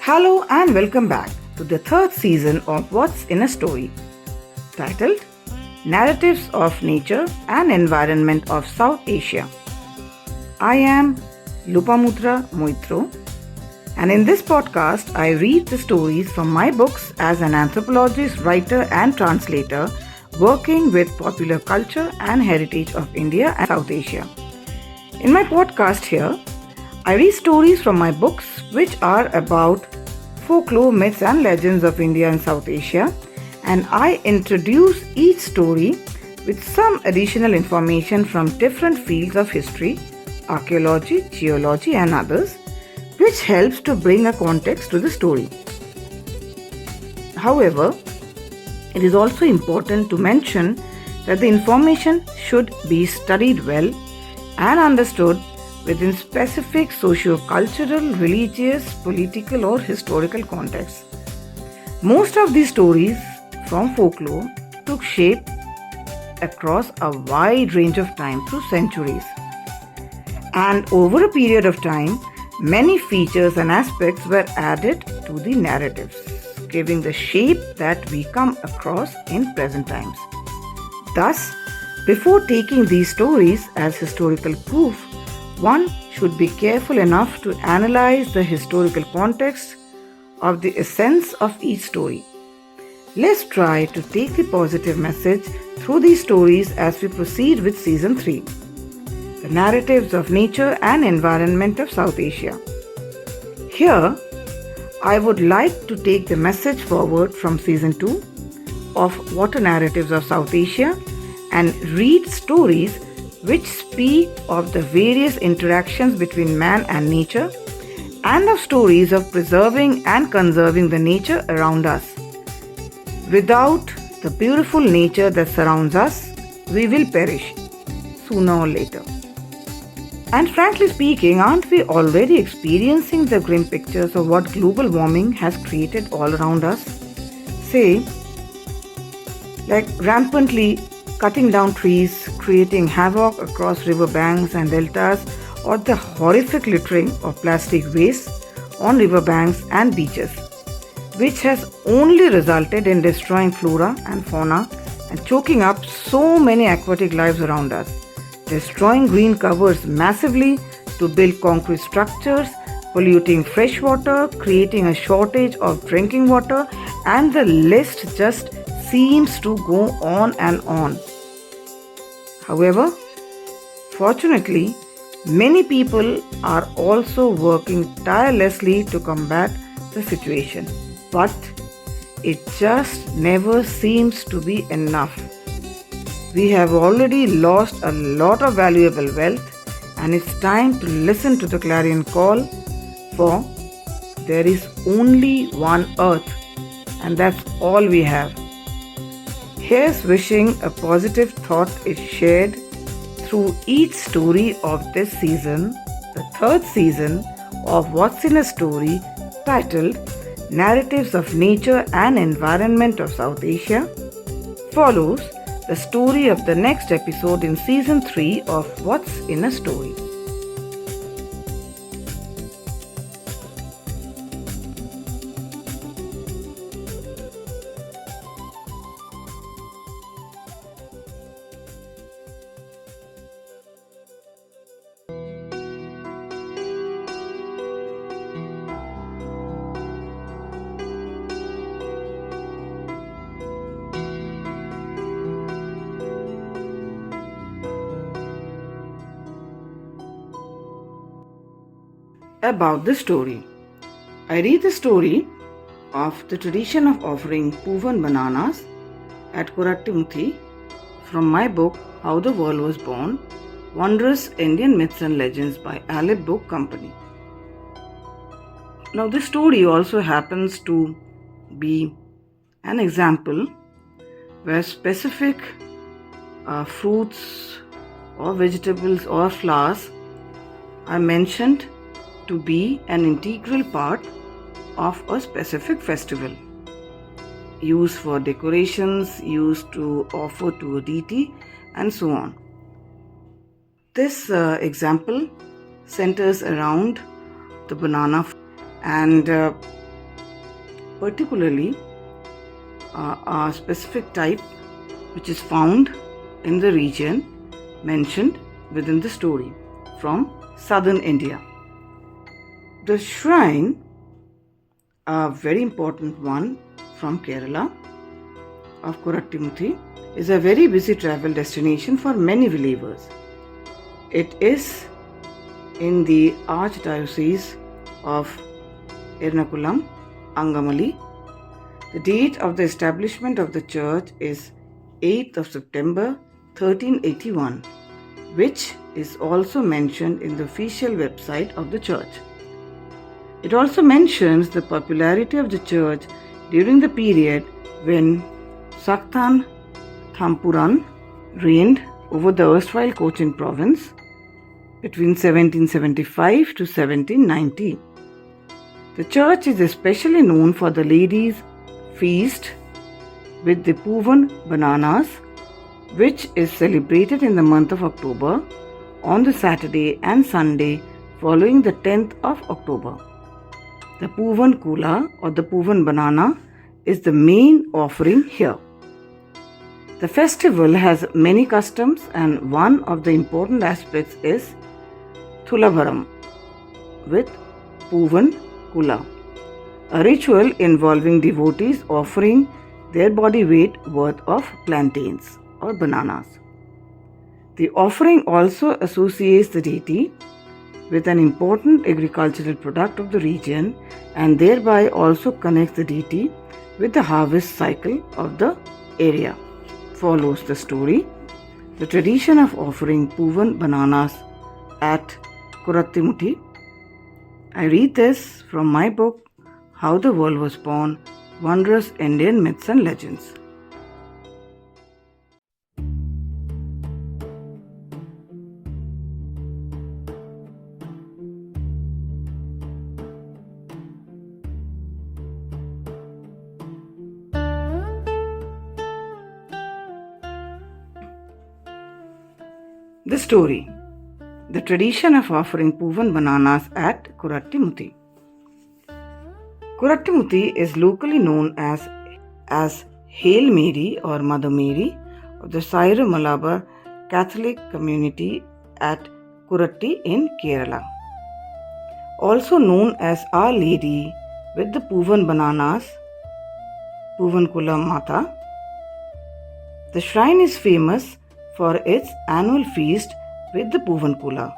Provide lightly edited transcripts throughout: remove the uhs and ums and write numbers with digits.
Hello and welcome back to the third season of What's in a Story, titled Narratives of Nature and Environment of South Asia. I am Lopamutra Moitro, and in this podcast I read the stories from my books as an anthropologist, writer and translator working with popular culture and heritage of India and South Asia. In my podcast here, I read stories from my books which are about folklore, myths and legends of India and South Asia, and I introduce each story with some additional information from different fields of history, archaeology, geology and others, which helps to bring a context to the story. However, it is also important to mention that the information should be studied well and understood within specific socio-cultural, religious, political or historical contexts. Most of these stories from folklore took shape across a wide range of time through centuries. And over a period of time, many features and aspects were added to the narratives, giving the shape that we come across in present times. Thus, before taking these stories as historical proof, one should be careful enough to analyze the historical context of the essence of each story. Let's try to take the positive message through these stories as we proceed with Season 3, the narratives of nature and environment of South Asia. Here, I would like to take the message forward from Season 2 of Water Narratives of South Asia and read stories which speak of the various interactions between man and nature and of stories of preserving and conserving the nature around us. Without the beautiful nature that surrounds us, we will perish sooner or later. And frankly speaking, aren't we already experiencing the grim pictures of what global warming has created all around us? Say, like rampantly cutting down trees, creating havoc across river banks and deltas, or the horrific littering of plastic waste on river banks and beaches, which has only resulted in destroying flora and fauna and choking up so many aquatic lives around us, destroying green covers massively to build concrete structures, polluting fresh water, creating a shortage of drinking water, and the list just seems to go on and on. However, fortunately, many people are also working tirelessly to combat the situation. But it just never seems to be enough. We have already lost a lot of valuable wealth, and it's time to listen to the clarion call, for there is only one earth, and that's all we have. Here's wishing a positive thought is shared through each story of this season, the third season of What's in a Story, titled Narratives of Nature and Environment of South Asia. Follows the story of the next episode in Season 3 of What's in a Story. About the story. I read the story of the tradition of offering Poovan Bananas at Korattymuthy from my book How the World Was Born, Wondrous Indian Myths and Legends by Aleph Book Company. Now this story also happens to be an example where specific fruits or vegetables or flowers are mentioned to be an integral part of a specific festival, used for decorations, used to offer to a deity, and so on. This example centers around the banana, and particularly a specific type which is found in the region mentioned within the story from southern India. The shrine, a very important one from Kerala of Korattymuthy, is a very busy travel destination for many believers. It is in the Archdiocese of Ernakulam, Angamali. The date of the establishment of the church is 8th of September 1381, which is also mentioned in the official website of the church. It also mentions the popularity of the church during the period when Saktan Thampuran reigned over the erstwhile Cochin province between 1775 to 1790. The church is especially known for the ladies' feast with the Poovan Bananas, which is celebrated in the month of October on the Saturday and Sunday following the 10th of October. The Poovan Kula or the Poovan Banana is the main offering here. The festival has many customs, and one of the important aspects is Thulabharam with Poovan Kula, a ritual involving devotees offering their body weight worth of plantains or bananas. The offering also associates the deity with an important agricultural product of the region and thereby also connects the deity with the harvest cycle of the area. Follows the story. The tradition of offering Poovan bananas at Korattymuthy. I read this from my book, How the World Was Born, Wondrous Indian Myths and Legends. The story. The tradition of offering Poovan bananas at Korattymuthy. Korattymuthy is locally known as Hail Mary or Mother Mary of the Syro-Malabar Catholic community at Koratty in Kerala. Also known as Our Lady with the Poovan Bananas, Poovan Kula Mata. The shrine is famous for its annual feast with the Poovan Kula,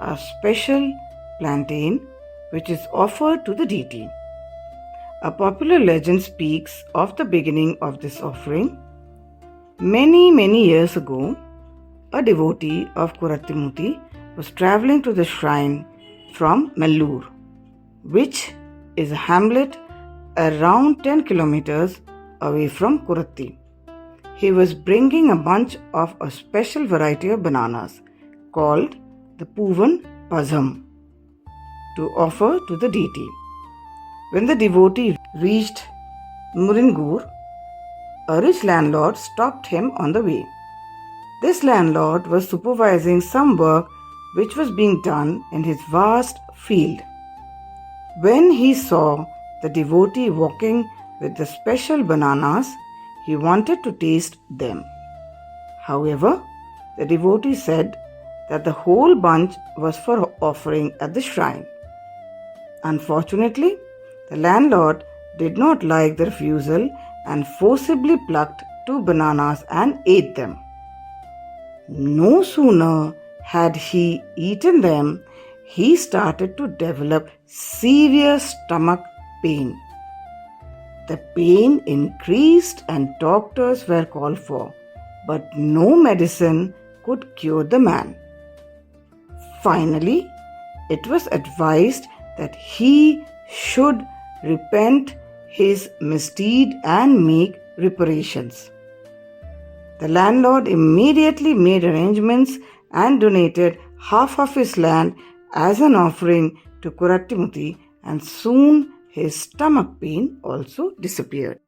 a special plantain which is offered to the deity. A popular legend speaks of the beginning of this offering. Many years ago, a devotee of Korattymuthy was travelling to the shrine from Mellur, which is a hamlet around 10 kilometers away from Koratty. He was bringing a bunch of a special variety of bananas called the Poovan Pazham to offer to the deity. When the devotee reached Muringur, a rich landlord stopped him on the way. This landlord was supervising some work which was being done in his vast field. When he saw the devotee walking with the special bananas, he wanted to taste them. However, the devotee said that the whole bunch was for offering at the shrine. Unfortunately, the landlord did not like the refusal and forcibly plucked 2 bananas and ate them. No sooner had he eaten them, he started to develop severe stomach pain. The pain increased and doctors were called for, but no medicine could cure the man. Finally, it was advised that he should repent his misdeed and make reparations. The landlord immediately made arrangements and donated half of his land as an offering to Korattymuthy, and soon his stomach pain also disappeared.